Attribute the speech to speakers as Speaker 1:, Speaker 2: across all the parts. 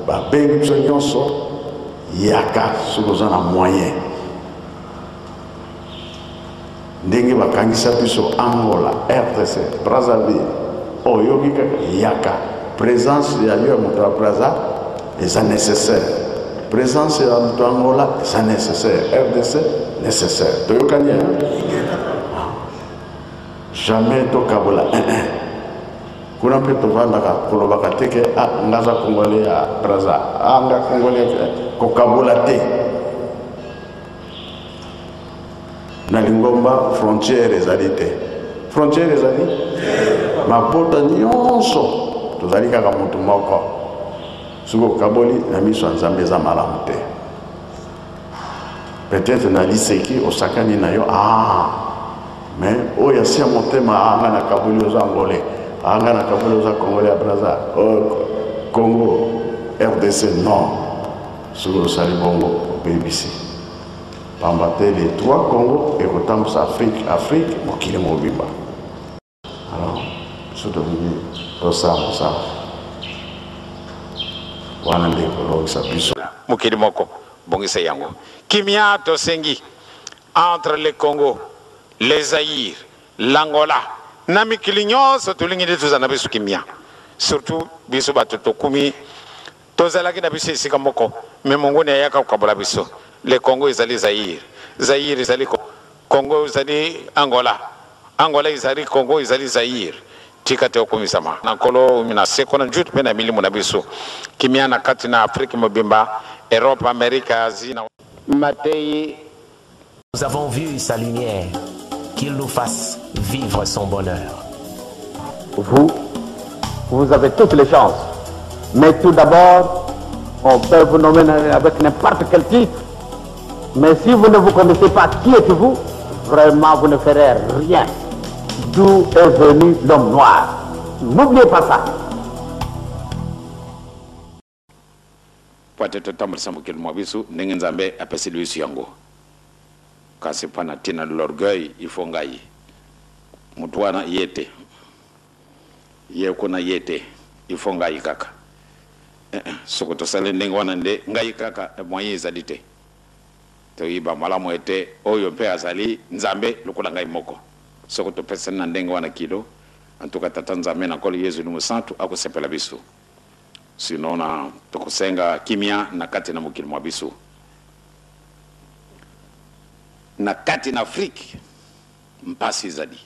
Speaker 1: babengi biso nyonso yaka soki oza na moyen ndenge bakangisa biso Angola, RDC, Brazzaville oyoki kaka yaka présence ya yo ya moto ya Brazza eza nécessaire, présence ya moto ya Angola eza nécessaire, RDC nécessaire. Toyokani jamais tokabola kuna mpe tovandaka kolobaka te ke ngaza congolais ya Brazza nga congolais kokabola te na lingomba frontière ezali te, frontière ezali mapota nyonso tozali kaka motu moko soki okaboli na miso ya Nzambe eza malamu te. Peut-être na liseki osakani na yo mais oyo asi ya motema anga na kaboli oza angolais, anga na kaboli oza congolais ya Brazza, Congo, RDC, non. Soki osali bongo obebisi pamba te les trois Congo ekotambusa Afrique mokili mobimba. Alors biso tolingi tosala mosala wana nde kolongisa biso
Speaker 2: mokili moko bongisa yango kimia tosengi entre le Congo, les Zaïre, l'Angola na mikili nyonso tolingi nde tozala biso kimia, surtout biso bato tokumi tozalaki na biso esika moko me mongoni ayaka kokabola biso. Le Congo ezali Zaïre, Zaïre ezali Congo, ezali Angola, Angola ezali Congo, ezali Zaïre. Tika te okumisama nakolo mina seko na njutu pena milimu na biso kimia na kati na Afrique mobimba, Europe, Amérique, Asie na Matei.
Speaker 3: Nous avons vu sa lumière, qu'il nous fasse vivre son bonheur.
Speaker 4: Vous avez toutes les chances. Mais tout d'abord, on peut vous nommer avec n'importe quel titre. Mais si vous ne vous connaissez pas qui êtes-vous, vraiment vous ne ferez rien. D'où est venu l'homme noir. N'oubliez pas ça.
Speaker 2: Peut-être tambalisa mokili mwa biso ndenge Nzambe apeseli biso yango kasi pana tina l'orgueil il faut ngai mutu wana yete ye kuna yete il faut ngai kaka soko tosali ndenge wana nde ngai kaka moyen ezali te toyiba malamu ete oyo mpe azali Nzambe lokola ngai moko soko topesana na ndenge wana kilo antuka tata Nzambe na kolo Yesu lumu santu akosepela biso sinon na tokosenga kimia na kati na mokili mwa biso na kati na Afrique mpasi ezali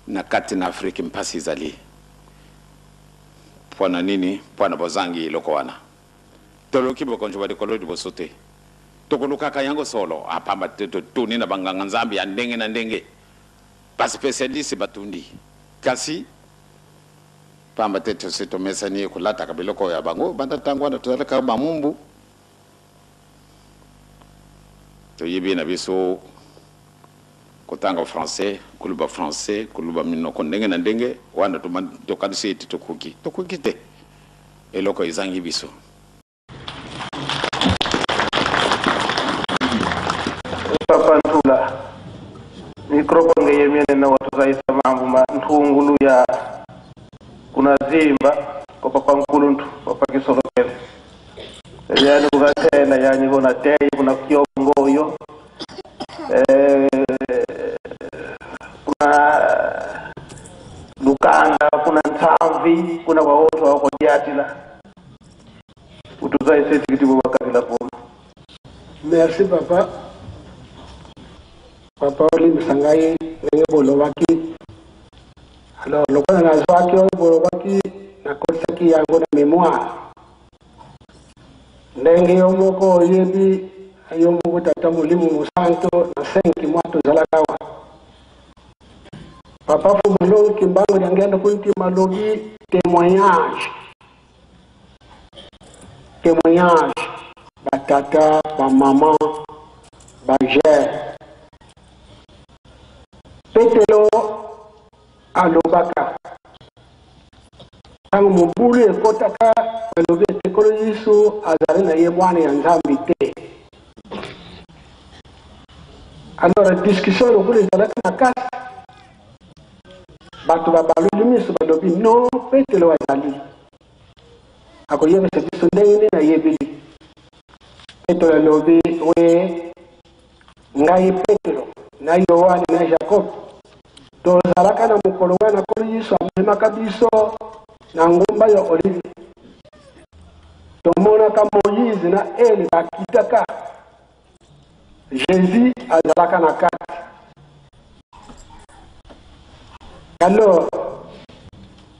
Speaker 2: na kati na Afrique mpasi ezali pwana nini pwana bozangi loko wana toloki bokonjo ba dekolo di bosote tokolukaka yango solo apamba tuni na banganga Nzambe ya ndenge na ndenge ba specialiste batundi kasi pamba tete seto mesani kulata kabiloko ya bango banda tangwana tozalaka bamumbu toyibi na biso kotanga français kuluba minoko ndenge na ndenge wana tokadisi eti tokuki te eloko izangi biso
Speaker 5: Papa Ntula microphone ngeyemene na watu zaisa mambo ma ntungulu ya kuna zimba kwa papa nkuluntu papa kisorokele yani ukatela yani kuna tei kuna kiongoyo kuna Lukanda kuna Ntamvi kuna waoto wako Jatila utuzaise tikitibu wakabila poma.
Speaker 6: Merci papa. Papa oli misangai nenge bolowaki. Alors lokana na zwaki oli bolowaki na konsaki yango na mémoire. Ndenge yomoko yebi yomoko tata mulimu musanto na 5 mois tozalakawa. Papa fu malongi kimbango nyangenda kunti malongi témoignage. Témoignage. Batata, ba maman, ba gère. Petelo alobaka. Tangu mubulu ekotaka alobe tekolo yisu azali na ye bwana ya Nzambe te. Alors discussion lokule ezalaka na kati. Bato babaloli miso balobi non Petelo azali. ako yebe se biso ndenge na yebili Petro lobi we ngai Petro na Yohane na Jacob tozalaka na mukolo na kolo Yesu amemaka biso na ngumba ya Olive tomona ka Moïse na Eli bakitaka Jésus azalaka na kati. Alors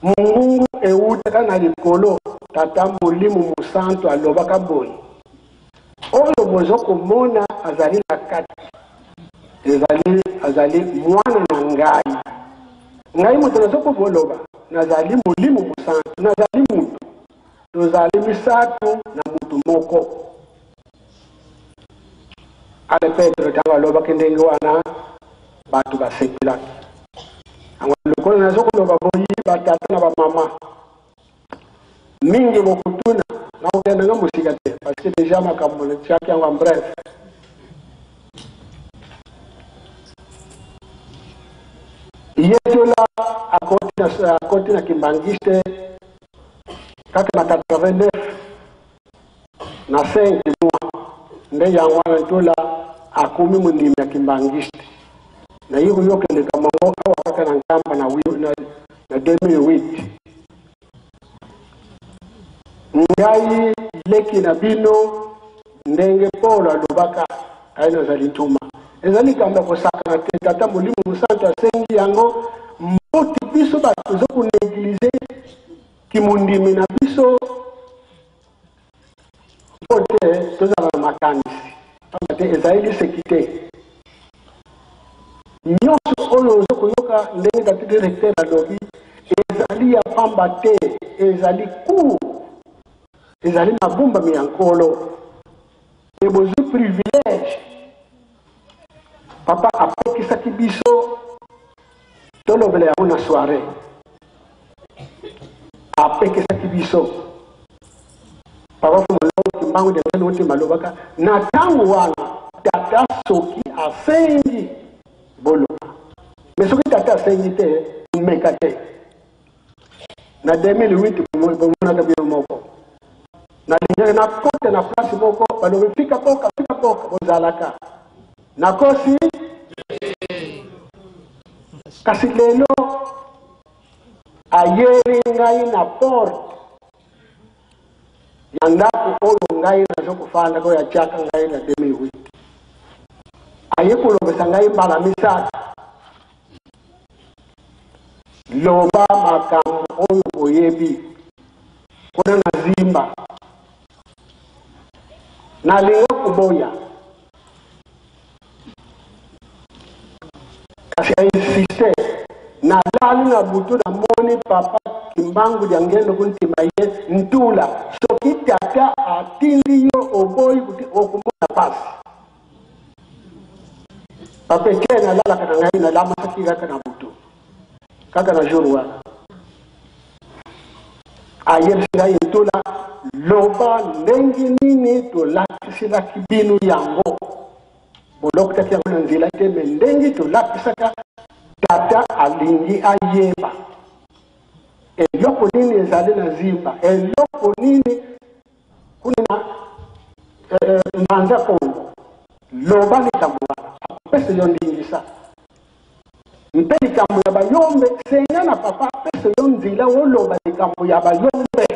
Speaker 6: Mungu eutaka na likolo tata Molimo Musantu alobaka boyi oyo bozo komona azali na kati azali mwana na ngai mutu nazoko boloba nazali Molimo Musantu nazali mutu tozali misatu na mutu moko ale Petro tanga loba kendenge wana batu basepilaki angolokolo nazoko loba boyi batata na bamama mingi bokutuna na ukenda nga musika te parce que déjà makambo le chaki en bref yejola akoti na kimbangiste kaka na 89 na 5 mois nde yango wana ntola akumi mundimi ya kimbangiste na yiku yokende kamongo awa kaka na nkamba na 2008 ngai leki na bino ndenge Paulo alobaka aina zalituma ezali kamba kosaka na tata Molimo Musantu asengi yango mboti biso bato zo kuneglize kimundimi na biso pote tozala makanisi pamba te ezali sekite nyonso oyo zo kuyoka ndenge tata directeur alobi ezali ya pamba te ezali ku ezali mabumba miyankolo ebozu privilège papa apekisaki biso tolobela yango na soirée apekisaki biso papa fumoloki mbangu de wote malobaka na tango wana tata soki asengi boloba mais soki tata asengi te meka te na 2008 bomonaka bino moko na lingere na kote na place moko balobi fika poka bozalaka na kosi kasi lelo ayeri ngai na porte ya ndako oyo ngai nazokufanda ko ya chaka ngai na 2008 aye kolobesa ngai mbala misatu loba makambo oyo oyebi kuna na zimba na linga kuboya kasi insiste na lali na butu na moni papa kimbangu ya ngendo kuntima ye ntula soki tata atindi yo oboyi okumona pasi papa kena lala kana ngai na lama saki kaka na butu kaka na jour wana ayer sira ntula loba ndenge nini tolakisilaki bino yango bolokutaki yango na nzela te me ndenge tolakisaka tata alingi ayeba eloko nini ezali na zimba eloko nini kuna na mbanza Kongo loba likambo wana apese yo ndingisa mpe likambo ya bayombe senga na papa apese yo nzela woloba likambo ya bayombe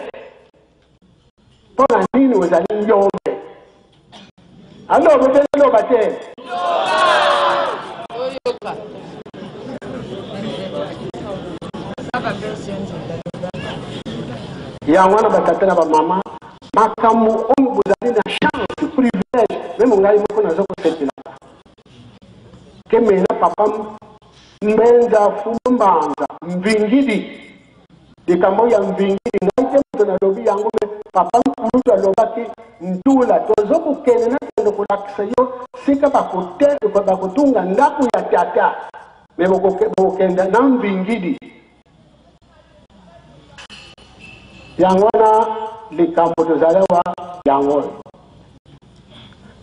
Speaker 6: pona nini ozali yombe alo botelo bate ya wana batata na bamama makamu oyo bozali na chance privilège meme ngai moko naza kosepelaka ke mena papa mbenza fumbanza mvingidi likambo ya mvingidi ngai te moto nalobi yango me papa nkulutu alobaki ntula tozokokende na kende kolakisa yo sika bakotunga ndako ya tata me bokokende na mvingidi yango wana likambo tozalewa yango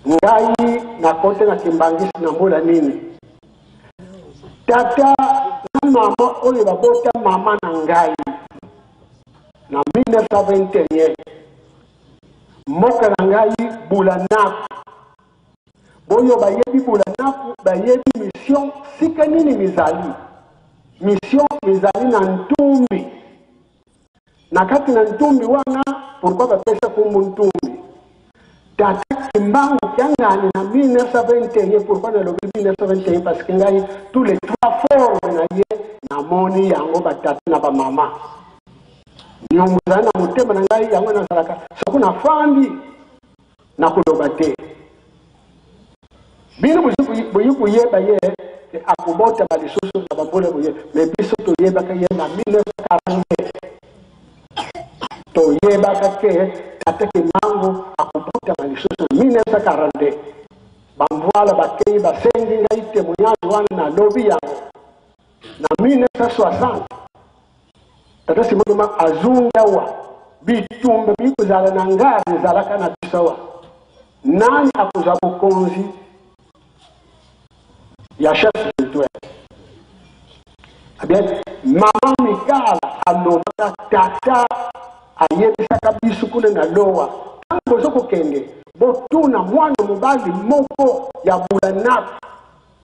Speaker 6: ngai nakote na kimbangisi na mbula nini tata na mama oyo babota mama na ngai na 1921 moka na ngai bulanaku boyo bayebi bulanaku bayebi mission sika nini mizali mission mizali na ntumbi na kati na ntumbi wana pourquoi bapesa kumbu ntumbi tata kimbangu kiangani na 1921 pourquoi na lobi 1921 parce que ngai tous les trois formes na ye na moni yango batata na ba mama nyomuzana mutema na ngai yango na salaka sokuna fandi na kuloba te bino buyiku yeba ye akubota balisusu na babule buye mais biso to yeba ka ye na 1940 to yeba ka ke tata kimbangu akubota balisusu 1940 bamvoala bakei basengi ngai témoignage wana na lobi yango na 1960 tata simama azunga wa bitumba bikuzala na ngari zalaka na bisawa nani akuza bukonzi ya chef spirituel abia mama mikala alobaka tata ayebisaka biso kule na lowa tango zokokende botuna mwana mobali moko ya bulanaku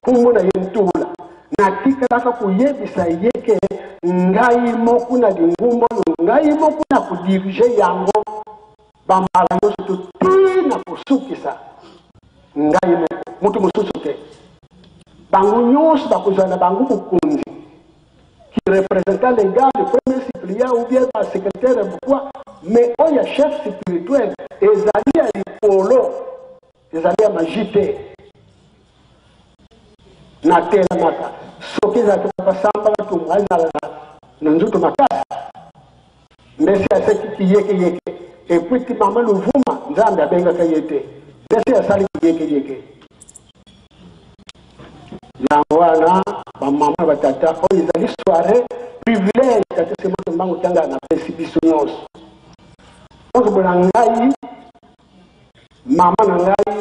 Speaker 6: kumuna yentula na tikalaka kuyebisa yeke ngai moku na lingumbo ngai moku na kudirige yango bambala nyonso tutina kusukisa ngai moku mutu mosusu te bango nyonso bakozala bango bukunzi qui représentant légal le premier suppléant ou bien le secrétaire pourquoi mais oya chef spirituel ezali ya likolo ezali ya majite na tela maka soki ezalaki basamba batumbu azala na nzuto makasi mbesi aseki kiyekeyeke epuis ti mama luvuma nzambe abengaka ye te mbesi asali kiyekeyeke yango wana bamama batata oyo ezali soirée privilège tata semoto mbango tianga na pesi biso nyonso onzo na ngai mama na ngai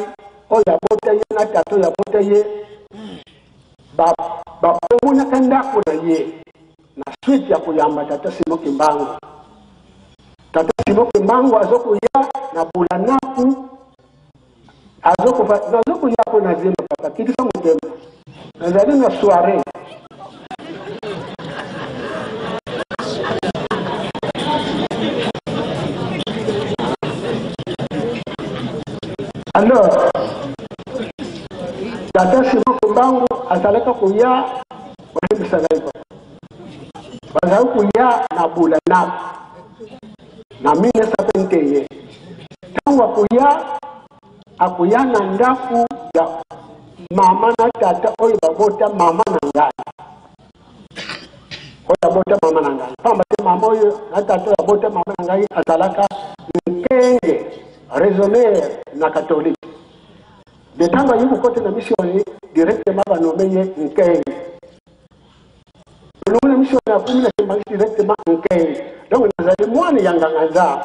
Speaker 6: oyo abota ye na tata oyo abota ye bapomonaka ndako na ye na suite ya koyamba tata Simoki Mbangu. Tata Simoki Mbangu azokuya na bulanaku azokuya ko na zema papa kitisa mutema nazali na soirée alors tata Simoki Mbangu azalaka kuya walibisaga bazali kuya na bulanaku na 1921 tango akuya na ndaku ya mama na tata oyo babota mama na ngai oyo abota mama na ngai pamba te mama oyo na tata oyo abota mama na ngai azalaka nkenge raisonnaire na catholique de tango ayi kokote na mission directement banome ye nkenge olongo na mission ya kumi na kembangisi directement nkenge donc nazali mwana ya nganga nzambe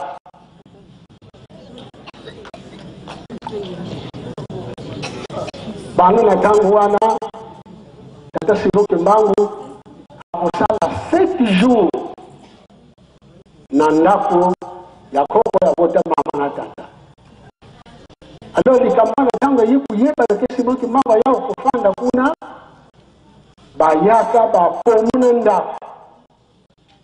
Speaker 6: bango na tango wana tata Simoki Mbangu akosala 7 jours na ndako ya koko ya bota mama na tata. Alors likambo na tango yekuyeba ke Simoki Mbangu yao kufanda kuna bayaka bapomuna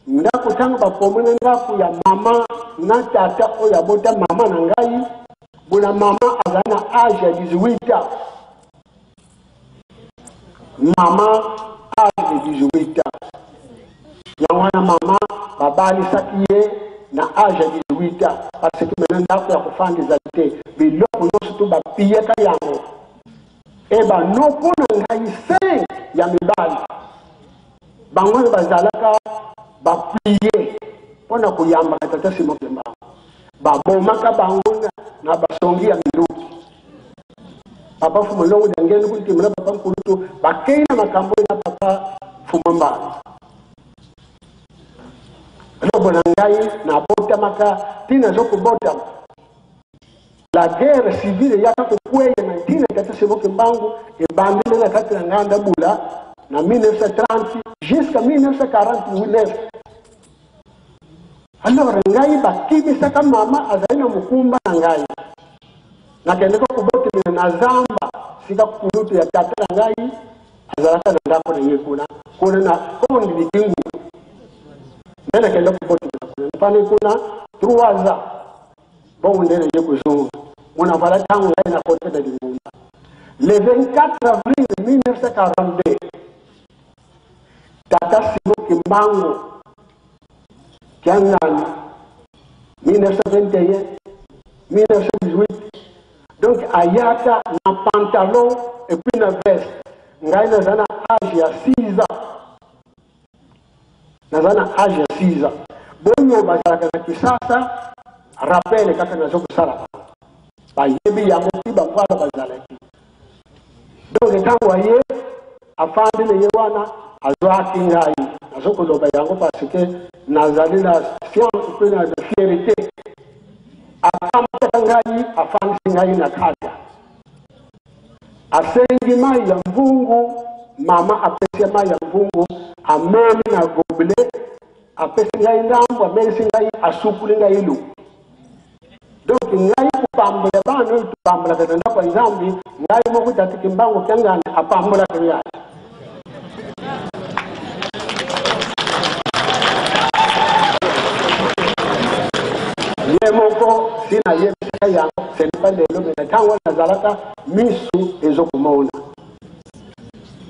Speaker 6: ndako tango bapomuna ndako ya mama na tata oyo bota mama na ngai buna mama azana âge ya 18 ans. Mama âge de 18 ans. Yangwana mama babali sakiye na âge de 18 ans parce que maintenant ndako ya kufanda zalite biloko nyonso to bapiyeka yango eba noko na ngai 5 ya mibali bango bazalaka bapiye pona kuyamba tata Simoki Mbangu babomaka bango na basongi ya miluki papa fumolongo dangeni kuti mna papa mkulutu bakei na makambo na papa fumamba lobo na ngai na bota maka tina zoko bota la guerre civile yaka kukweye na tina tata Simoki Mbangu e bandele na kati na nganda bula na 1930 jusqu'à 1949 Alors ngai bakibisa ka mama azaina mukumba na ngai nakendeka kuboti na zamba sika kulutu ya tata na ngai azalaka na ndako na yekuna kuna na kondi likingu nena kenda kuboti na kuna pale kuna truaza bonde na yekuzungu mona vala tangu ngai na kote na lingumba le 24 avril 1942 tata Simon Kimbangu Kiangani 1921 1918 donc ayata na pantalon et puis na veste ngai nazana âge ya 6 ans nazana âge ya 6 ans bonyo bazalaka na kisasa rappel kaka nazo kusala bayebi yango ti bangwala bazalaki donc ntango aye afandi ne yewana azwaki ngai nazokoloba yango parce que nazali na science pe na fierté akamata ngai afandi ngai na kata asengi mai ya mvungu mama apesi mai ya mvungu ameli na gobele apesi ngai ndambo ameli ngai asukuli ngai lu donc ngai kupambula bana tupambula katanda kwa nzambi ngai moko tatiki mbango kyangana apambula kanya moko sina yebisa yango senipa lelo mena tango nazalaka misu ezokumona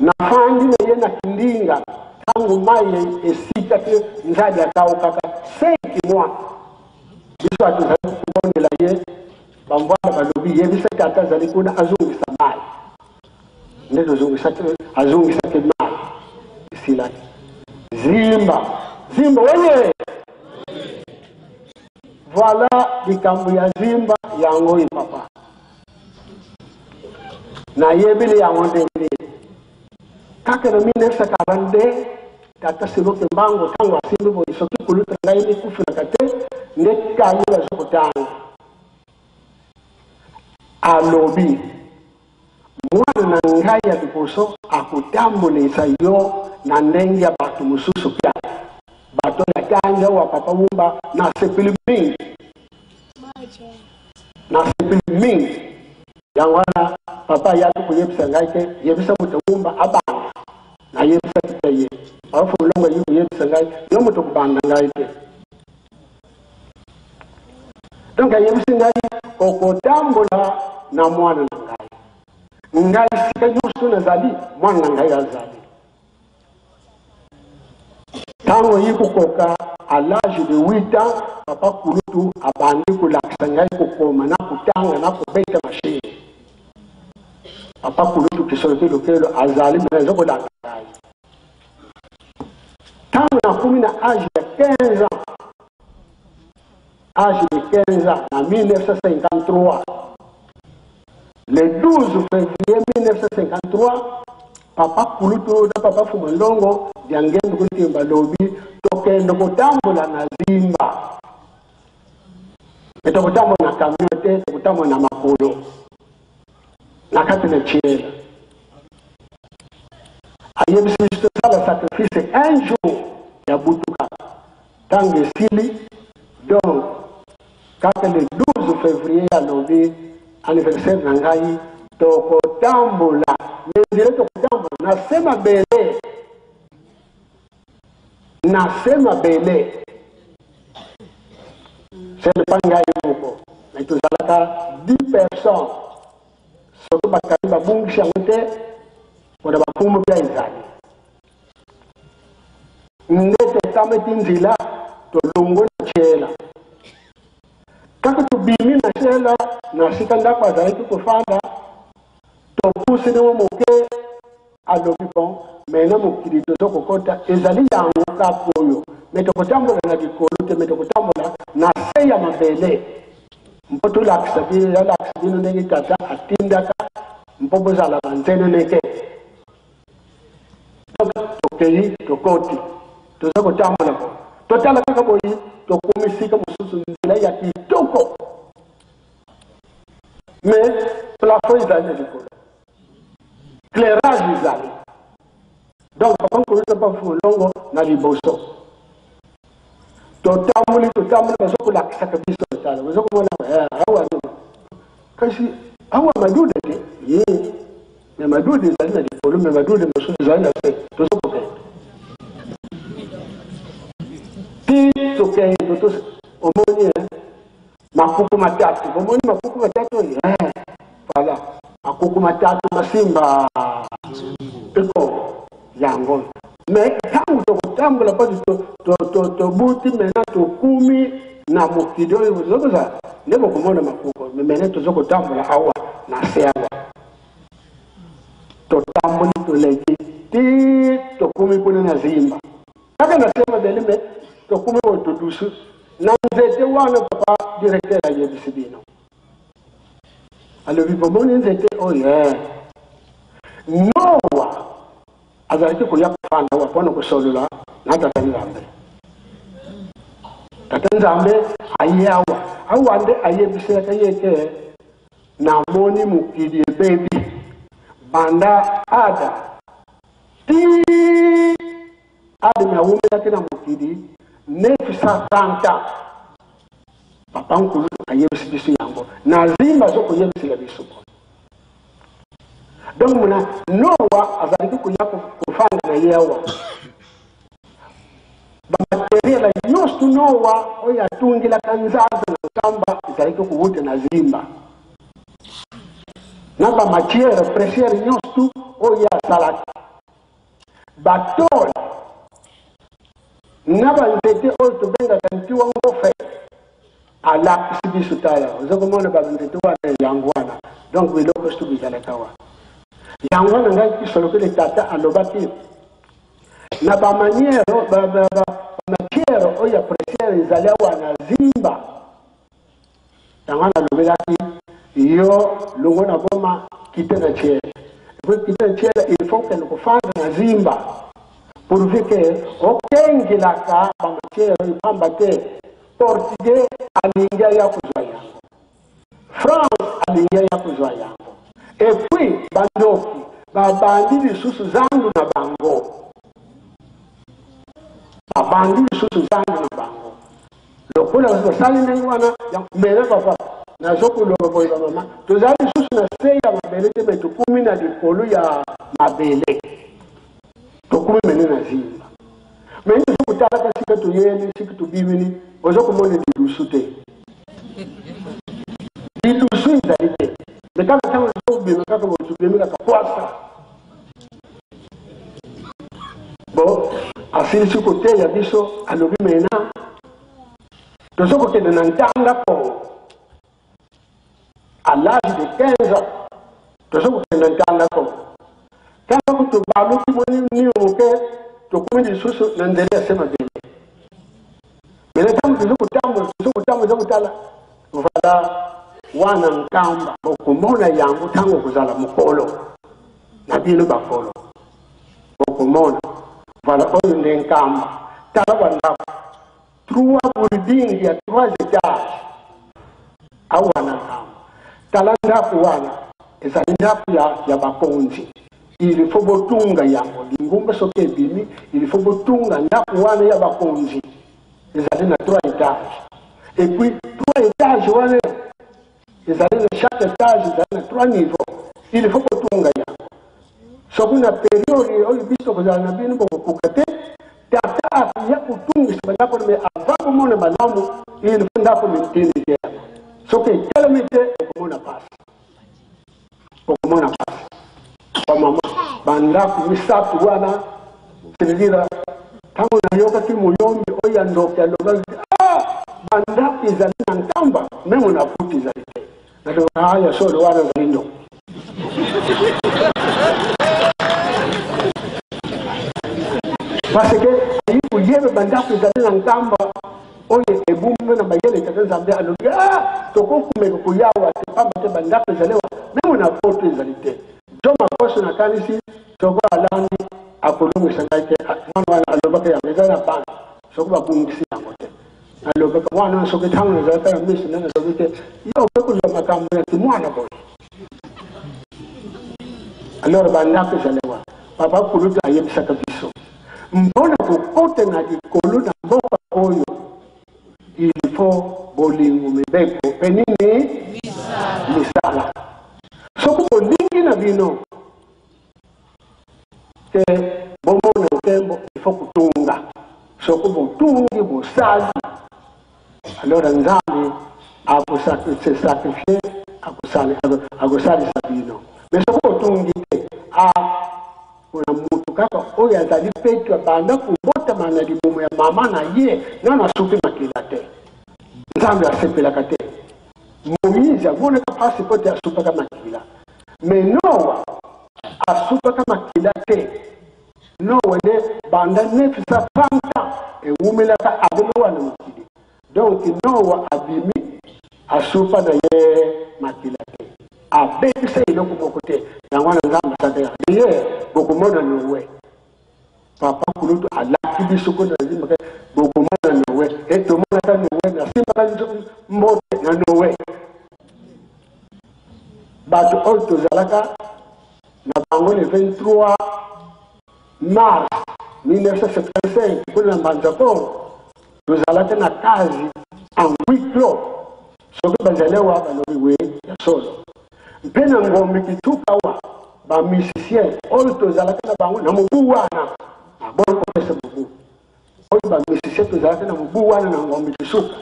Speaker 6: nafandi na ye na kindinga tango mai esika te nzadi akaukaka 5 mois biso atuzali kubondela ye bamvwala balobi yebisa tata azali kuna azungisa mai nde azungisake mai esilaki zimba weye voilà likambo ya zimba yango papa na yebili yango ndenge kaka na 1942 tata Simon Kimbangu tango asimbi bo isoki kuluta ngai ni kufuna te ndekani bazokutana alobi mwana na ngai ya liboso akutambulisa yo na ndenge ya bato mosusu pia bato ya kanja wa papa wumba na sepili mingi yangwana papa yatu kuyebisa ngai te yebisa mutu wumba abana na yebisa kitaye afu longa yu yebisa ngai yo mutu kubanda ngai te donc yebisa ngai okotambola na mwana na ngai sika nyusu nazali mwana na ngai azali tango yikukoka à l'âge de 8 ans papa kulutu abandi kulakisa ngai kukoma na kutanga na kubeta mashini papa kulutu kisoke lokelo azali mbezo kodanga ngai tango na kumi na âge de 15 ans âge de 15 ans en 1953 le 12 février 1953 papa kulutu na papa Fumandongo diangendo kutimba lobi tokendo kutambola na zimba kutambola na kamyote kutambola na makolo na kati na chiela ayebisi sala sacrifice un jour ya butuka tangue sili donc kaka le 12 février ya lobi anniversaire na ngai tokotambola mezile tokotambola nasema bele c'est le pangai moko mais tozalaka 10 personnes soki bakali babungisi yango te mpona bakumu bya ezali nde totameti nzela tolongo na chiela kaka tobimi na chiela na sika ndako azalaki kofanda topusini moke alobi bon maintenant mokili tozokokota ezali yango kaka oyo me tokotambola na likolo te me tokotambola na se ya mabele mpo tolakisa bino ndenge tata atindaka mpo bozala banzene neke donc tokei tokoti toza kotambola po totala kaka boyi tokomisika mosusu nzela ya kitoko mais plafond ezali na likolo éclairage ezali donc papa nkoluta pa Fumandongo na liboso totamuli bazokula kisaka biso tala bazokumona hawa kasi hawa madude ye me madude zalina dikolo me madude mosusu zalina se tozokoke ti toke totos omoni makuku matatu omoni makuku matatu voilà makuku matatu masimba eko yango me tangu tokutambula pati tobuti mena tokumi na mokidi oyo zokoza nde bokomona makuku mene tozokotambula awa na se awa totambuli toleki ti tokumi kuna na zimba kaka nasema belime tokumi otodusu na nzete wana papa directeur ayebisi bino alobi bomoni nzete oyo Noa azalaki koya kufanda wa mpona kosolola na tata nzambe. Tata nzambe aye awa nde ayebisaka ye ke namoni mokili ebebi banda ada ti adamu awumelaki na mokili 930 papa nkulu ayebisi biso yango na zimba zokoyebisila biso. Donc mona Noa azalaki koya kufanda na ye awa bamateriala nyonso Noa oyo atungilaka nzaza na kamba ezalaki kuwuta na zimba na bamatiere presiere nyonso oyo asalaki batole na banzete oyo tobengaka ntiwa ngofe alakisi biso tala ozokomona banzete wana yango wana donc biloko so bizalaka wana yango wana ngai kisolokele tata alobaki na bamaniere bamatiere oyo presiere ezali awa na zimba yango alobelaki yo longo na boma kite na tiere epo kite na tiere il faut kende kofanda na zimba pourvu ke okengelaka bamatiere oyo pamba te portugais alingia ya kuzwa yango france alingia ya kuzwa yango epuis bandoki babandi lisusu zandu na bango babandi lisusu zandu na bango lokola basali ndenge wana mele papa nazokoloba boye bamama tozali lisusu na se ya mabele te me tokumi na likolo ya mabele tokumi mene na zimba me tozokotalaka sika toyeli sika tobimini ozokomona lidusu te lidusu ezali te me kaka ntango tozobima kaka botubimi kaka kwasa bon asilisi koteya biso alobi mena tozokokende na ntanga kongo à l'âge de 15 ans tozokokende na ntanga kongo ntango tobaluki moni nioke tokumi lisusu na nzela ya se mabele mena ntango tozokotala vala wana nkamba bokomona yango ntango kozala mokolo na bino bakolo bokomona vala oyo nde nkamba tala bandako 3 building ya 3 étages awana nkamba tala ndako wana ezali ndako ya bakonzi il faut botunga yango lingumba soki ebimi il faut botunga ndako wana ya bakonzi ezali na 3 étages et puis 3 étages wana ezali na chaque étage ezali na 3 niveaux il faut botunga yango soki na periode oyo biso kozala na bino bokokuka te tata ya kutungisa bandako me avant komona malamu il faut ndako mentini te soki etelemi te okomona pasi bamama bandako misato wana c'est-à-dire ntango nayokaki moyombi oyo ya ndoki alobaki bandako ezali na nkamba meme na futi ezali te naloba aya solo wana ezali ndoki parce que ayi koyeba bandako ezali na nkamba oyo ebumbe na bayele tata nzambe alobi tokokumeka koyawa te pamba te bandako ezali wa meme na poto ezali te jo makoso nakanisi soko alandi akolongisa ngai te mwana wana alobaka yango eza na bana soko babungisi yango te alobaka mwana wana soki ntango nazalaka na miso nde nalobi te yo okokozwa makambo yati mwana boye alors bandako ezali wa papa kulutu ayebisaka biso mpona kokota na likolo na mboka oyo faut bolingo mibeko penini misala soko bolingi na bino ke bomona tembo il faut kutunga soko botungi bosali alors nzambe se sacrifier akosali sabino mais soko botungi te kuna mutu kaka oyo azali petu abanda kubotama na libumu ya mama na ye nano asuki makila te nzambe asepelaka te moyize amonaka mpasi po te asupaka makila me nowa asupaka makila te nowa nde banda 930 ewumelaka abelo wana mokili donc nowa abimi asupa na ye makila te abekisa eloko moko te yango wana nzambe asatela ye bokomona nowe papa kulutu alaki biso ko na zimaka bokomona nowe etomonaka nowe nasimbaka mbote na nowe bato oyo tozalaka na bango le 23 mars 1975 kuna na mbanzako tozalaka na kazi en huis clos soki bazalewa balobi we ya solo mpe na ngombe kituka wa bamusicien oyo tozalaka na bango na mobu wana abona kopesa mobu oyo bamusicien tozalaka na mobu wana na ngombe kisuka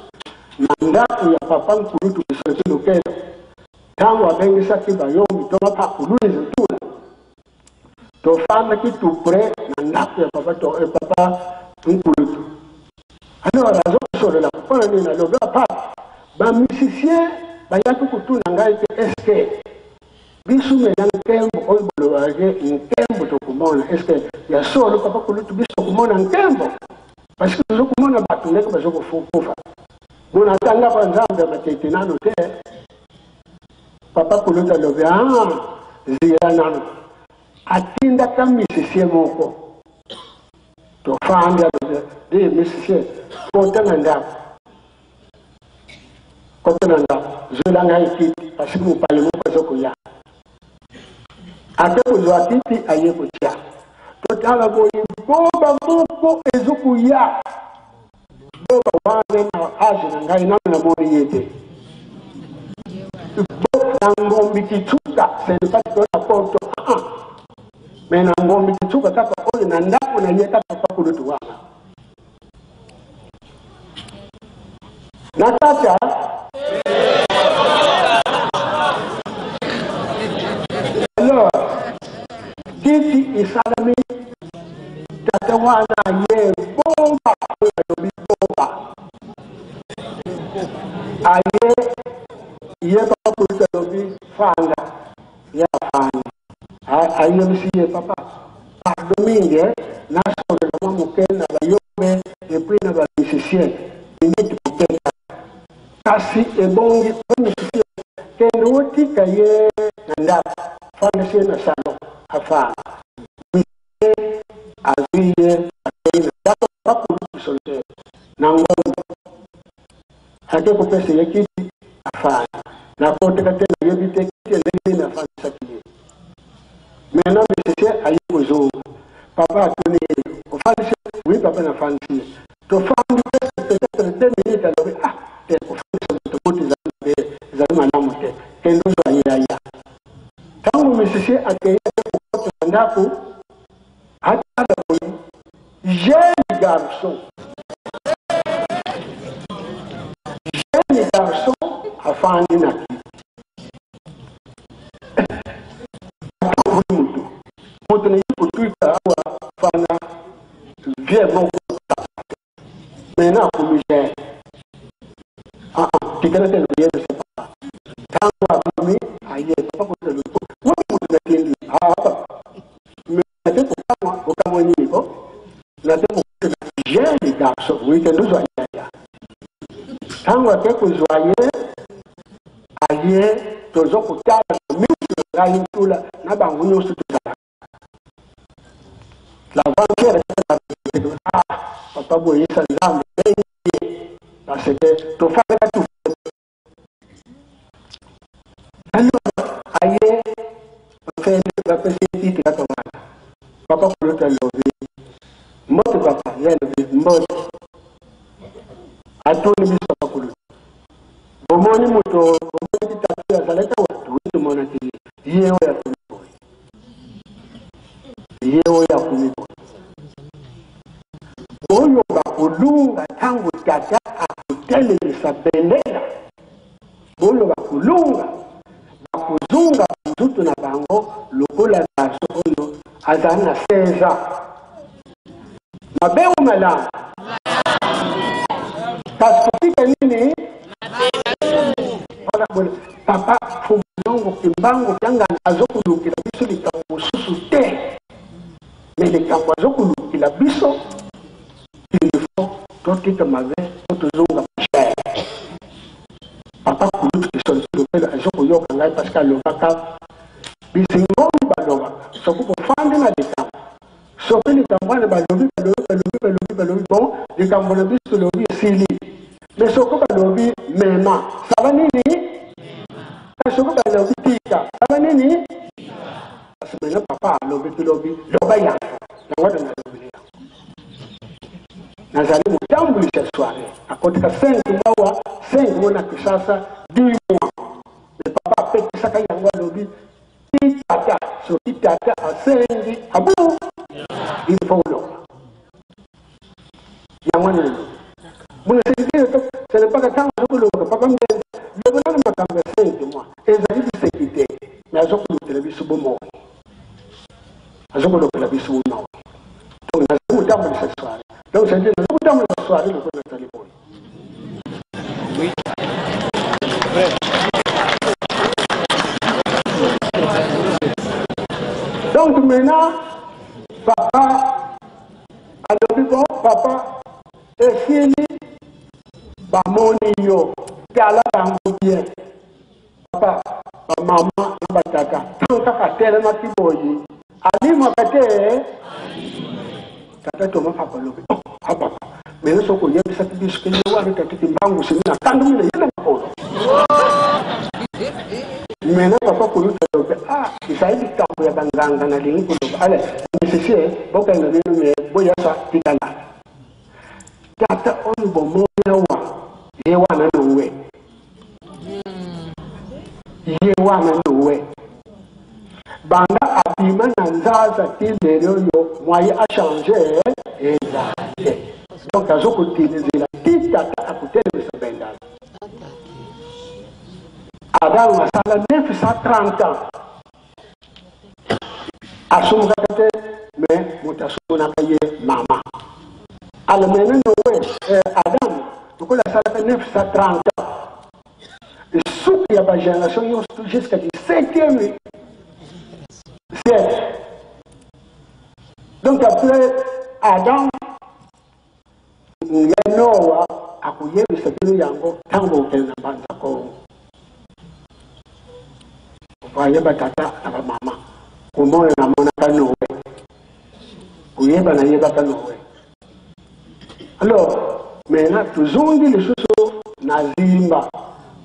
Speaker 6: na ndako ya papa nkulutu bisoki lokelo ntango abengisaki bayomi to mapako louise ntula tofandaki tout près na ndako ya papa nkulutu alors azokosolola mpona nini alobi papa bamusicien bayaki kutuna ngai te eske biso mena nkembo oyo bolobake nkembo tokomona eske ya solo papa kulutu biso tokomona nkembo parce que tozokomona bato ndenge bazokokufa bona atangaka nzambe matete nano te papa kulutu alobi zira nano atindaka musicien moko tofandi alobi de musicien kota na ndako kota na ndako zwelanga ekiti parce que mopale moko azokoya ate kozwa kiti aye kotya totala boye boba moko ezokoya boba wane na age na ngai nano namoni ye te na ngombi kituka senepatikola poto me na ngombi kituka kaka oyo na ndako na ye kaka pakulutu wana na tata alors kiti isalami tata wana ye bomba oyo bomba aye ye papa kulutu alobi fanda ya fanda aye bisiye papa pardon mingi nasolela mwa moke na bayobe epui na bamusicien miniti kokeka kasi ebongi bamusicien kende wotika ye na ndako fandisi ye na salon afana musicien azwi ye akei na ndako bakulutu solitaire na ngombe ake kopesa ye kiti afana nakoteka te nayebi te kiti endenge na afandisaki ye maintenant musicien aye kozonga papa atoni ofandisi oui papa nafandisi tofandi peut-être 2 minutes alobi te kofandisa moto moto ezali malamu te kende ozwa yaya ntango musicien akei kokota na ndako atala boyi jeune garçon afandi na moto na ye kotuika awa fana vie moko mena akomi jeune tikala te noyebe se papa ntango akomi aye papa kotalo woni moto nakendi nate kokamwa nini ko nate kokotela jeune garçon wikende ozwa yaya ntango ake kozwa ye aye tozokotala miso ngai ntula na bango nyonso tozala l'aventure papa boyisa nzambe parce que tofalaka tu alors aye bafende bapesi titi kaka wana papa kulutu alobi mbote papa ye alobi mbote atoni biso papa kulutu Omoni moto omoni kitatu ya zaleta watu witu mona ki yeo ya kumiboi. Yeo ya kumiboi. Oyo bakulunga tangu tata akutele bisabendela. Oyo bakulunga bakuzunga mtutu na bango lokola daso oyo azana seza. Mabeu malama. Kasipika nini? Papa fumunongo kimbango kyanga azokulukila biso likambo susu te. Mais likambo azokulukila biso il faut totika mabe tozonga cher. Papa kulutu kisonzi lokela azokuyoka ngai parce que alobaka bizingomi balobaka sokupo fande na likambo. Soki likambo wana balobi bon likambo na biso lobi esili. Mais soko balobi mema saba nini? Soko balobi tika saba nini? Parce que papa lobi loba ya ngwada na lobi ya nazali mutambulisha soirée akotika 5 mois 5 mois na kisasa 10 mois mais papa apekisaka yango lobi titata so titata asengi abu il faut loba yango na lobi muna sekite ce n'est pas que quand je le papa me le bonheur m'a cambié 5 mois et ça dit sécurité mais azoko le télévision bomo azoko le télévision bomo donc na zo tamu cette soirée donc c'est dire na zo tamu cette soirée le connaît téléphone oui donc maintenant papa alors bon papa et fini bamoni yo kala bango bien papa ba mama na batata tanka katela na kiboyi ali makate tata to mafapa lobe papa mena soko yebisa tibiso ke yo ari tatiki mbangu sina kandu mile yena mkono mena papa kuluta lobe isaidi kambo ya banganga na lingi kuloba ale nisisi boka na lino me boya sa tikala tata on bomo yawa yewana nowe yewana nowe banda abima na nzaza tilero yo moye a changer exact donc azoko tilizela titata akutele sabenda adam masala 930 ans asumuka kate mais mutasuna kaye mama alamene nowe adam la salle 930 ans. Et sous il y a la génération jusqu'à 17e siècle. Donc après Adam, il y a Noah, à couiller le secret yango, tant que na banza ko. Voyez batata na mama. Comment na mona ka Noé. Kuyeba na yeba ka Noé. Alors maintenant, toujours les choses nazimba.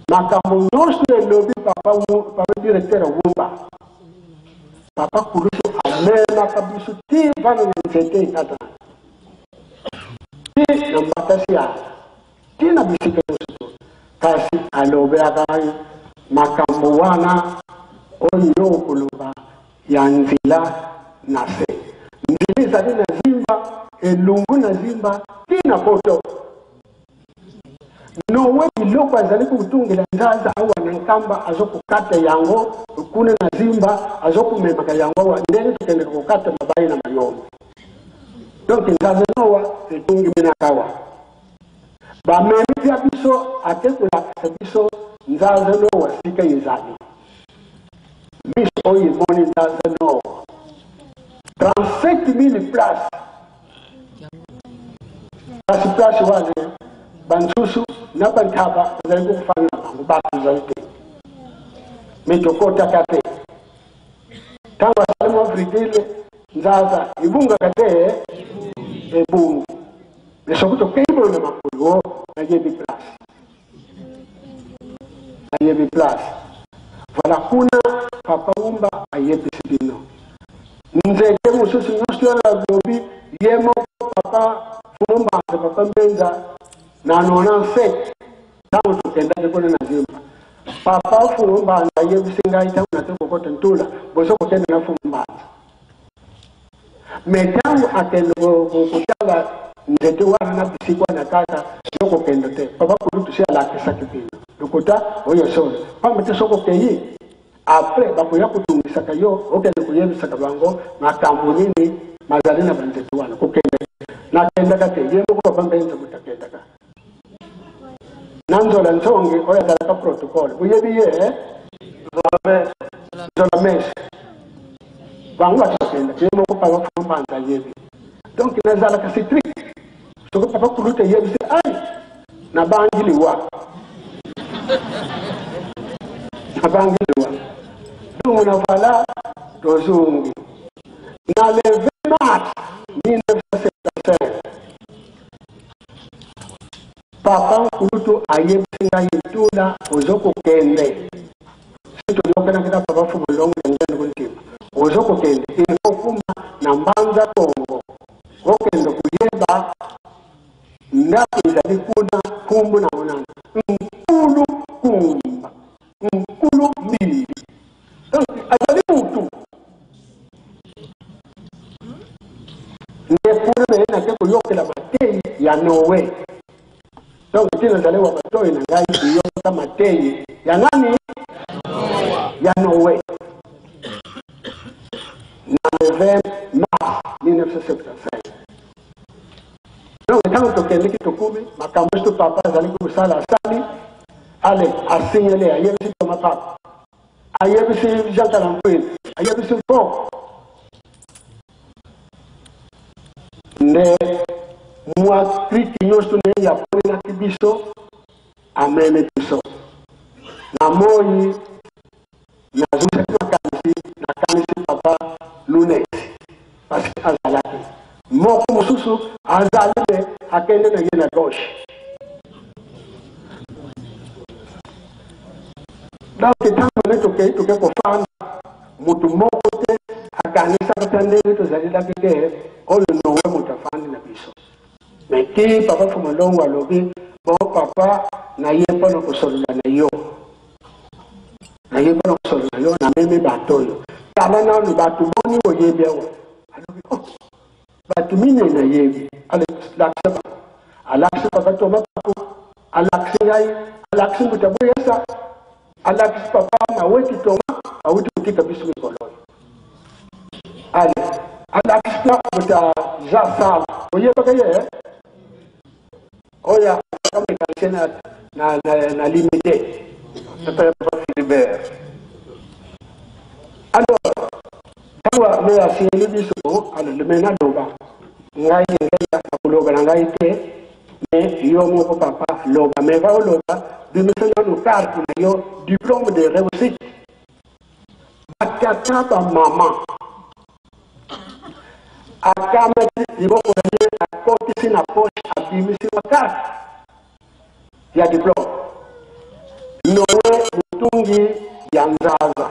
Speaker 6: Makambo nyonso elobi papa directeur wumba. Papa kuruso amena kabiso ti vana na nzete tata. Ti na matasia. Ti na bisika nyonso. Kasi alobe akai makambo wana oyo kuluba ya nzila na se. Nzila zali na zimba elungu na zimba ti na poto. Nowe biloko azali kutungela nzaza awa na nkamba azokukata yango kuna na zimba azokumemaka yango awa ndenge tukende kukata mabai na mayombe. Donc nzaza nowa etungi minakawa bamemi pia biso atekulakisa biso nzaza nowa sika yezali biso oyo emoni nzaza nowa 37 000 places kasi place wane bansusu na bantaba bazali kufanya bango batu zalite metokota kate tango salimo afrikile nzaza ibunga kate ebungu lesokuto keibo na makulu na yebi place voilà kuna papa umba ayebi sidino nzeke mususu nyosyo la lobi yemo papa fumba papa mbenza na 97 tango kenda ke kona na zimba papa fumba na yebisinga ita na te ko tentula boso ko kenda na fumba metangu akendo ko tala nzete wana na bisikwa na kaka yoko kendo te papa kulutu sia la kisa kipino lukuta oyo sole pamba te soko keyi après bakoya kutungisa kayo okende kuyebisa kabango makambo nini mazali na banzete wana kokende na kenda kate yemo ko pamba enza mutakenda ka nanzola nzonge oya dala ka protocol uyebi ye zola mes bangu atakenda yemo ko papa fumba nza yebi donc nazala ka citrique soko papa kuluta yebi se ai na bangiliwa donc on a voilà dozungi na le 20 mars 1975 papa kulutu ayebisinga yitula ozoko kende sito yokana kita papa fumulongo ngene kuntima ozoko kende inokuma na mbanza Kongo okende kuyeba na izali kuna kumbu na onana nkulu kumba nkulu mbili donc azali mutu nekuna mena ke kuyokela matei ya Norway donc tina zale wa matoi na ngai kuyokela matei ya nani ya Norway na le 20 mars 1975 donc tant que quelqu'un qui te couvre ma caméra de papa zali ko sala sali allez a signaler a yebisi to ma papa a yebisi janta na mpwe a yebisi fo ne moi kriki nyosto ne ya pone na kibiso amene biso na moyi na zusa na kanisi papa lunex parce que azalaki moko mususu azalile akende na yena gauche donc tango ne toke kofanda mutu moko te akanisa katandele tozalila keke oyo nowe mutu afandi na biso mais ki papa fumalongo alobi bon papa na ye mpona kosolola na yo na meme bato oyo tala nanu bato boni oyebi awa alobi bato mine na yebi alakisi papa toma papo alakisi ngai alakisi mbuta boyesa alakisi papa na weti toma awuti kutika biso mikolo ale alakisi na mbuta jasala oyebaka ye oya kamekanishe na limite papa Philibert alors tawa me asieli biso ala le mena doba ngai ngela akuloba ngai te me yo mo papa loba me va loba bimisana no carte na yo diplôme de réussite akata ba mama akama iboko na akoti sina poche abimisi wa carte ya diplôme nowe mutungi ya nzaza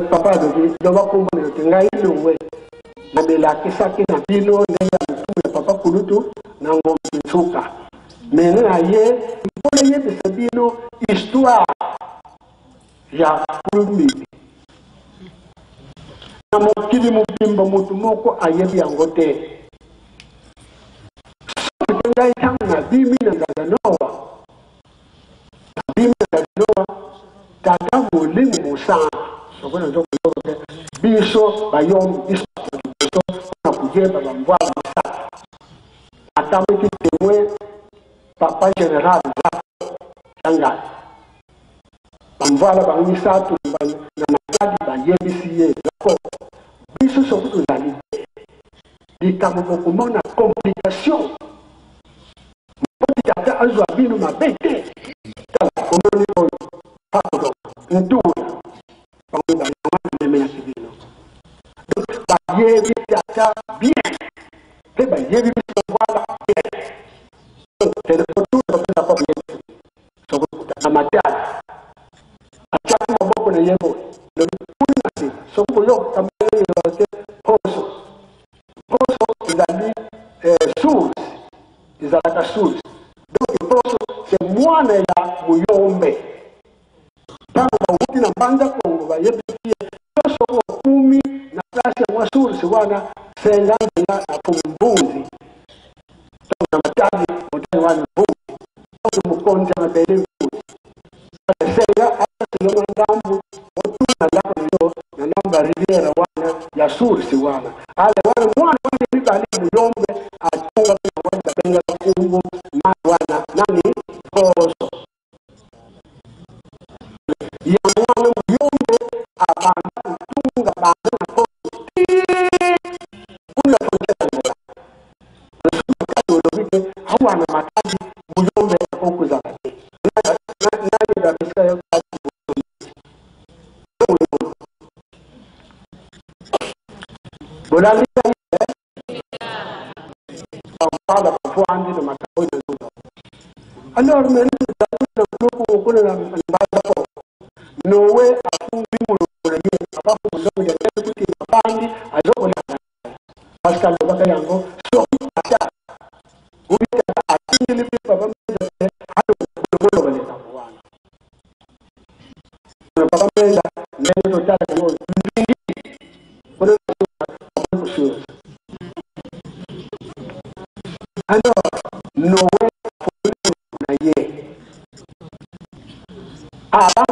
Speaker 6: papa doki doba kumbona ngai lowe na belakisaki na bino ndenge ya mutu ya papa kulutu na ngombe nsuka mene na ye mpona yebisa bino histoire ya kulumbibi na mokili mobimba mutu moko ayebi yango te soki ngai ntango na bimi na Ngazanoa tata molimo mosana sokona nzokoloko biso bayombi biso na kuyeba bamvwala misatu atamaki témoin papa général Zangai bamvwala bango misatu na matadi bayebisi ye zako biso soki tozali te likambo bokomona complication mpoti tata azwa bino mabe te tala omoni oyo pardon ndula bango bayangana meme ya kibino donc bayebi tata bien pe bayebi biso voilà bien donc telefotu topesa kwa yebi sokuta na matali achaki maboko na yebo lobi nasi sokuyo kamele yote poso ezali source ezalaka source mwana ya muyombe tangu bauti na mbanda kongo bayebikie tosoko 10 na klasi ya mwasuri siwana senganzi na kumbuzi na matabi mutani wani mbuzi toki mukonzi ya mabele mbuzi senga hata siyono ndambu otuna lako niyo na namba riviera wana ya suri siwana ale wana mwana wani ribali muyombe atunga kwa wanda benga kumbu na wana nani kozo ya mwana muyombe abanda utunga banda na kozo kuna tonjea ngola nasuka kato ulobike hawana mataji muyombe oku za kati nani da miska ya kati Bolalika parla parfois de matao de nous. Alors mais nous avons beaucoup na mbaya nowe afungi mulole aba fundo ya kuti pandi azokola Pascal baka yango so ata ubita atindili papa mzee hado bolo bale tamwana papa mzee neno tata yo ndingi bolo so alors nowe na ye avant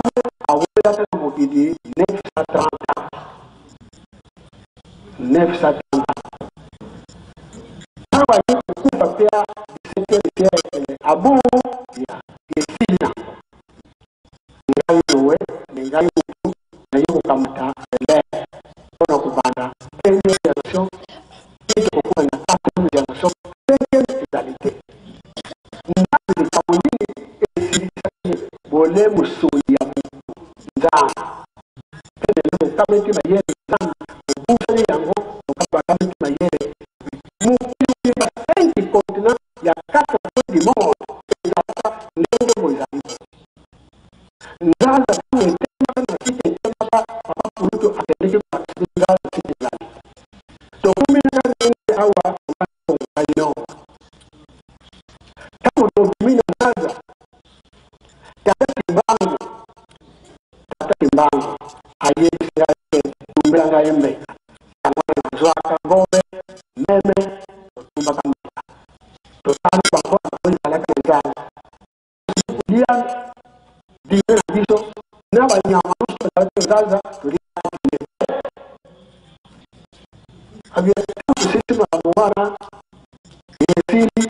Speaker 6: awela ta mobidi 930 awa ni kufa pia secteur de abu ya esina ngai nowe ngai utu na yuko kamata ele ona kubanda ile generation ito kwa na tatu generation cinquième égalité ndani kwa mwingine esili bole musoya nzama pele kameti mayere nzama ubusali yango okaba kameti mayere mukiri ya 5 continents ya 4 pays du monde ezaka ndenge bozali nzaza kuetema na kitema papa kuruto apeleke kwa nzaza kitezali to kumina nenge awa ayo kama ndo kumina nzaza tata timbangu ayesi yake tumbanga yembe angwana zwaka ngombe meme tumba kamba totani bako kwa alaka nzana kulia dire biso na banyama no nzaza tulia abia sisi mwana yesili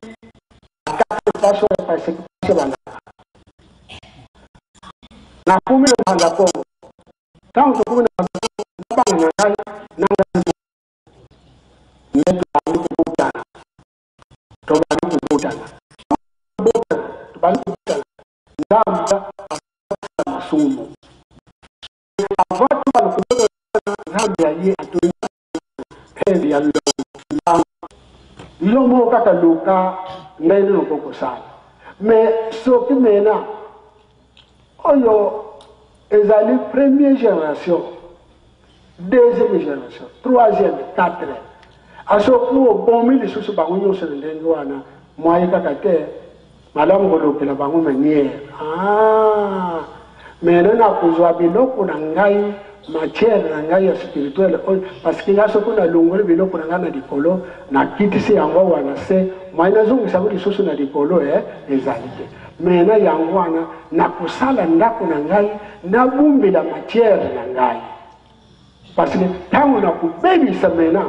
Speaker 6: akati paso pasi bana na kumi na banda kongo tangu kumi na banda ngai nanga neto bali kubutana to bali kubutana to bali kubutana ndamba masumu avatu bali kubutana ngambi aye atoi hendi ya lo mo kata luka ngai no koko sana mais so kimena oyo ezali première génération, deuxième génération, troisième, quatrième. Asoku bomi li susu bangu nyoso ndengo wana mwaye kakate malamu golopela bangu manière. Ah, mais na kuzwa biloko na ngai matière na ngai ya spirituelle parce que ngaso kuna longole biloko na ngana dikolo na kitisi yango wana se mwaye nazungisa ngo li susu na dikolo ezalite. Mena yangwana na kusala ndako na ngai na bumbi la matière na ngai parce que tangu na kubebisa mena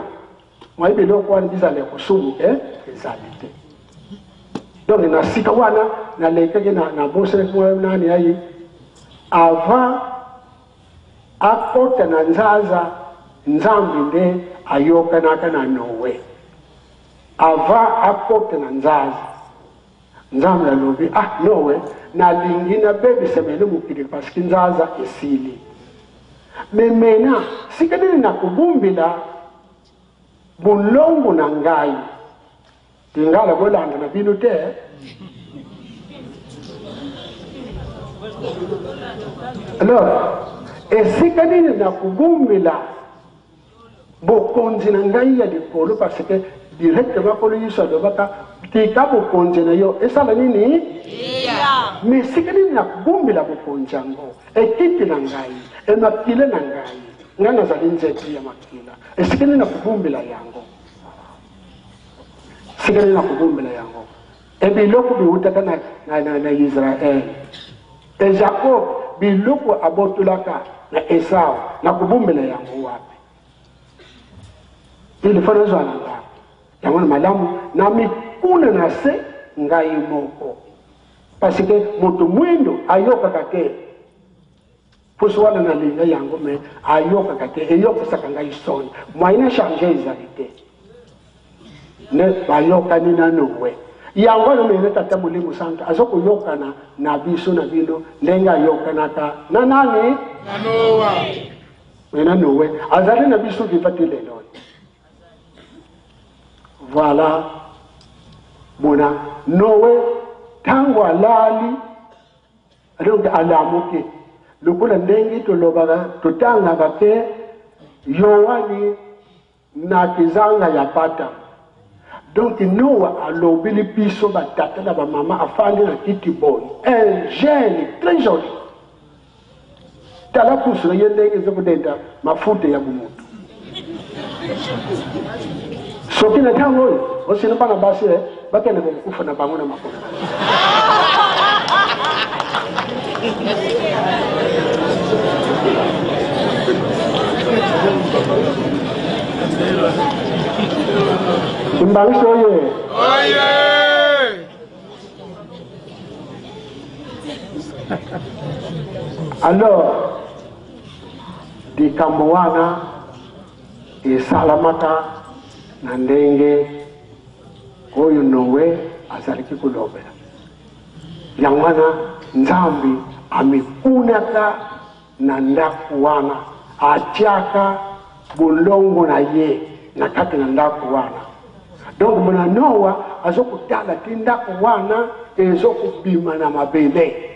Speaker 6: mwaibe loko wana bizale kusumu ezalite donc na sika wana na lekeke na bosere kwa nani ayi avant akota na nzaza nzambi nde ayoka na nowe avant akota na nzaza nzambe alobi nowe na lingi na bebe semele mukiri parce que nzaza esili mais maintenant sikadini na kubumbila bulongo na ngai tingala bolanda na bino te alors esikadini na kubumbila bokonzi na ngai ya likolo parce que directement ko yiso do baka tika bokonje na yo esala nini me sikani na kubumbila bokonje ngo ekiti na ngai emakile na ngai ngana za linzeti ya makila esikani na kubumbila yango sikani na kubumbila yango ebiloko biutaka na Israel Jacob biloko abotulaka na Esau na kubumbila yango wapi ili fana zwana nga yango malamu na mikuna na se ngai moko parce que moto mwindo ayoka kake puswana na linga yango me ayoka kake eyoka saka ngai son moyen changer izalite ne bayoka ni na nowe yango no mene tata mulimu santa azoko yoka na biso na bino ndenga yoka naka na nani na Noa mena nowe azali na biso vipatile lelo. Voilà mona Noé tango alali donc alamuke lokola ndenge tolobaka totangaka te yowani na kizanga ya pata donc Noa alobili biso batata na bamama afandi na kiti boy un jeune très joli tala kusura yendenge zokudenda mafuta ya bumutu soki na tango osina bana basi bakene kufa na bango na makona Imbangi oye alors di kamwana esalamaka na ndenge oyo Noe azalaki kulobela yangwana nzambi amikunaka na ndaku wana atiaka bulongo na ye na kati na ndaku wana donc mona Noa azokutala ti ndaku wana ezokubima na mabele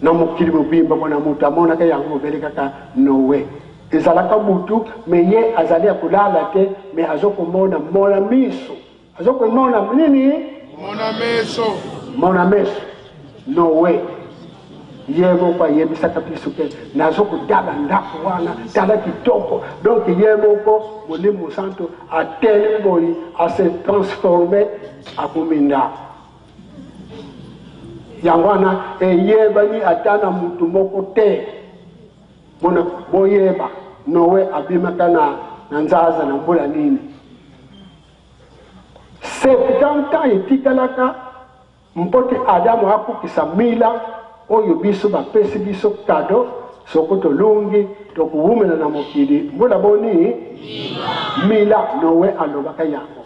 Speaker 6: na mokili mobimba mona mutu amonaka yango mobele kaka Noe ezalaka mutu me ye azali akulala te me azokomona mona miso azokomona nini mona meso Noe yebo kwa yebisaka biso ke nazokudala ndako wana tala kitoko donc yeboko Molimo Santo atele boyi a se transformer akuminda yangwana eyeba ni atana mutu moko te mona boyeba Noe abimaka na nzaza na mbula nini 70 ans etikalaka mpote Adamu akukisa mila oyo biso bapesi biso kado soko tolungi tokuwumela na mokili mbula boni mila Noe alobaka yango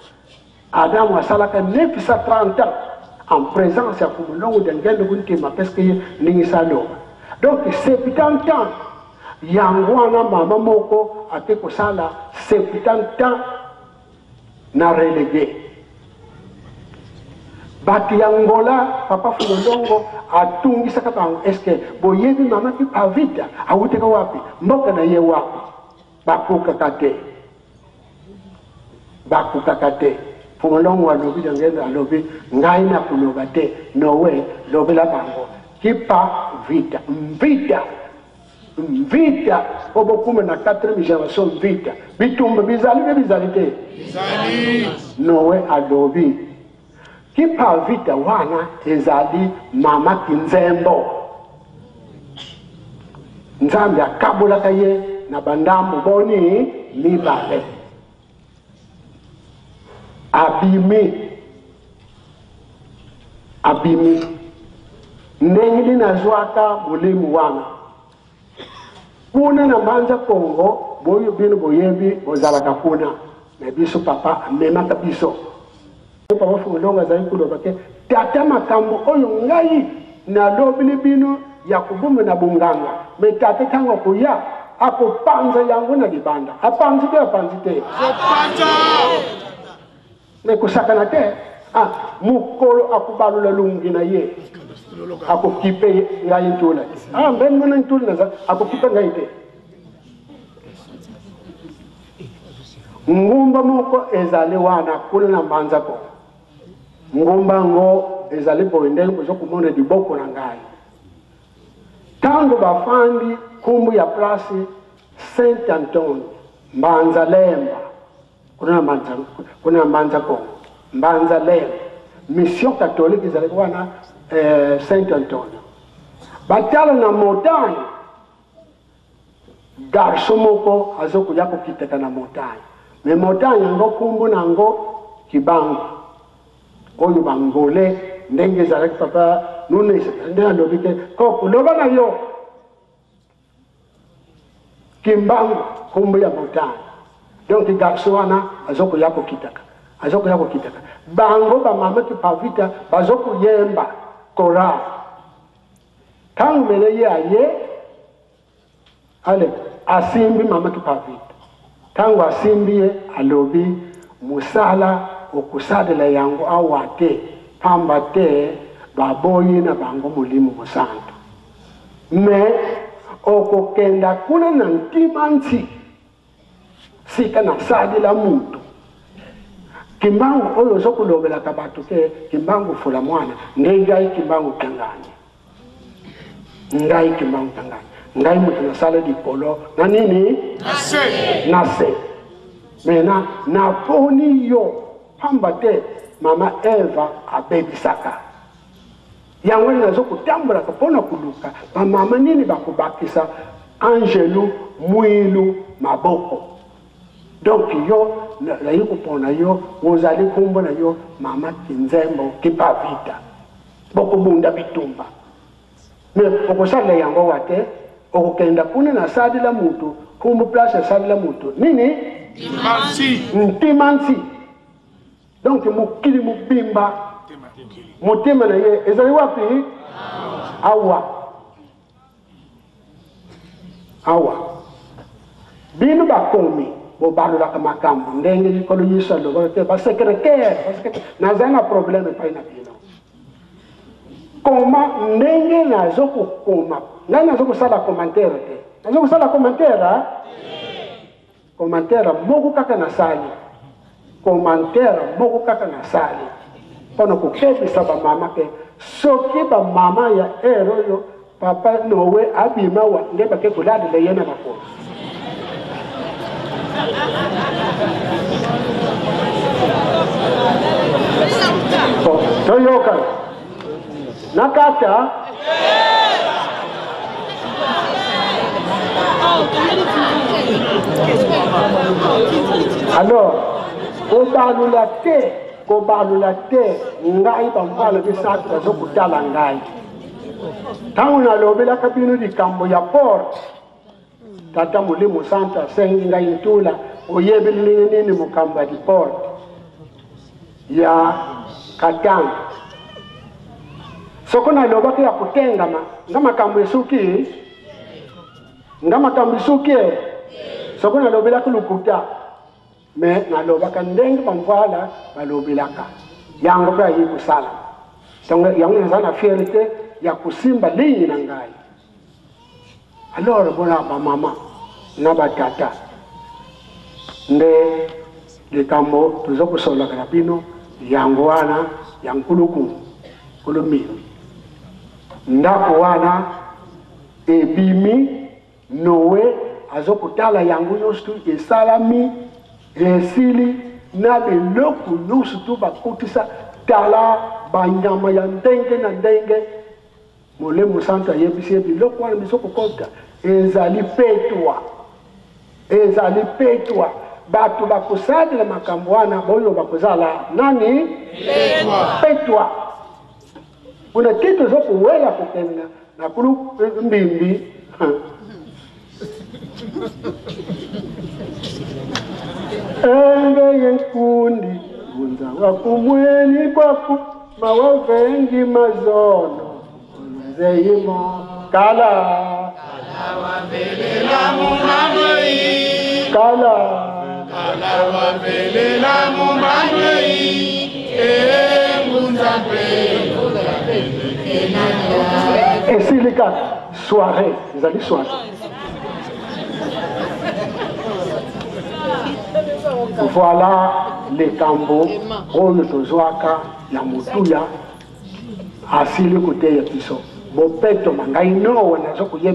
Speaker 6: Adamu asalaka 930 ans en présence ya kumulongo dengelo kuntima parce que ningisa loba donc 70 ans yango wana mama moko ate kosala 70 ans na relégué bati yangola papa Fulolongo atungisaka bango eske boyebi mama ki pavita awuteka wapi mboka na ye wapi bakuka kate Fulolongo alobi jangenda alobi ngai na kuloba te Noe lobela bango kipa vita mvita obokume na 4e génération vita bitumba bizali te Noe alobi kipa vita wana ezali mama kinzembo nzambe akabulaka ye na bandambo boni mibale abimi ndenge linazwaka Molimo wana kuna na manza Kongo boyo bino boyebi bozalaka kuna na biso papa memaka biso papa Fulolongo azali kuloba ke tata makambo oyo ngai na lobili bino ya kubume na bunganga me tata tango kuya akopanza yango na libanda apanzi te me kusakana te mukolo akubalula lungi na ye akokipe ngai ntula mben mona ntula naza akokipe ngai te ngumba moko ezali wana kuna na mbanza ko ngumba ngo ezali boende kuzo kumona diboko na ngai tango bafandi kumbu ya plasi Saint Antonio mbanza lemba kuna mbanza ko mbanza lemba mission catholique ezali wana Saint Antonio batala na montagne garso moko azokuya kokiteka na montagne me montagne ngo kumbu nango kibango oyo bangole ndenge ezalaki papa nune nde alobi ke koko loba na yo kimbango kumbu ya montagne donc garso wana azokuya kokiteka bango bamama kipavita bazokuyemba koral tangu mele ye aye ale asimbi mama kipavita tangu asimbi ye alobi musala okusadela yango awate pamba te baboyi na bango mulimu musantu me okokenda kuna na ntima nti sika na sadela mutu kimbangu oyo zokulobelaka bato ke kimbangu fula mwana ngai kimbangu kangani ngai kimbangu kangani ngai mutu na sala di polo na nini nase mena na poni yo pamba te mama Eva abebisaka yango nazo kutambula kapona kuluka ba mama nini bakubakisa angelu mwilu maboko donc yo la yikupona yo wozali kumbo na yo mama kinzembo kipavita boko bunda bitumba me okosala yango wate okokenda kuna na sadila mutu kumbu place sadila mutu nini ntimansi donc mukili mubimba mutima na ye ezali wapi awa binu bakomi bobalolaka makambo ndenge likolo yiso aloba te basekretare nazanga probleme pai na bino koma ndenge nazokokoma ngai nazokusala commentaire te nazokusala commentaire moko kaka na sali commentaire moko kaka na sali mpona kokebisa bamama ke soki bamama ya ere oyo papa nowe abima wa nde bake koladela ye na bakolo toyoka nakata alors kobalula te ngai bambala bisatu bazokutala ngai ntango nalobelaka bino likambo ya port tata molimo santa asengi ngai ntula oyebeli nini mokambo ya diport ya katanga soko nalobaka ya kutengama nga makambo esuki soko nalobelaka lukuta me nalobaka ndenge bamvala balobelaka yango mpe ayi kusala yango naza na fierté ya kusimba linyi na ngai alors bona bamama na batata nde likambo tozokusolaka na bino yango wana ya nkuluku kulumimi ndako wana ebimi nowe azokutala yango nyonso esalami esili na biloko nyonso tu bakutisa tala banyama ya ndenge na ndenge molemo santo ayebisi ye biloko wana biso kokota ezali petwa bato bakosalela makambo wana boyo bakozala nani petwa kuna kitu zokuwela kokenda na kulu mbimbi enge yenkundi unza wakumweni kwaku mawavengi mazono zeyimo kala wabelela mumamei kala wabelela mumamei ngunza esilika soirée ezali soirée Voilà les tambours, on ne se voit qu'à la moutouya, assis le côté de Piso. Mon père, mon gars, non, on a joué pour y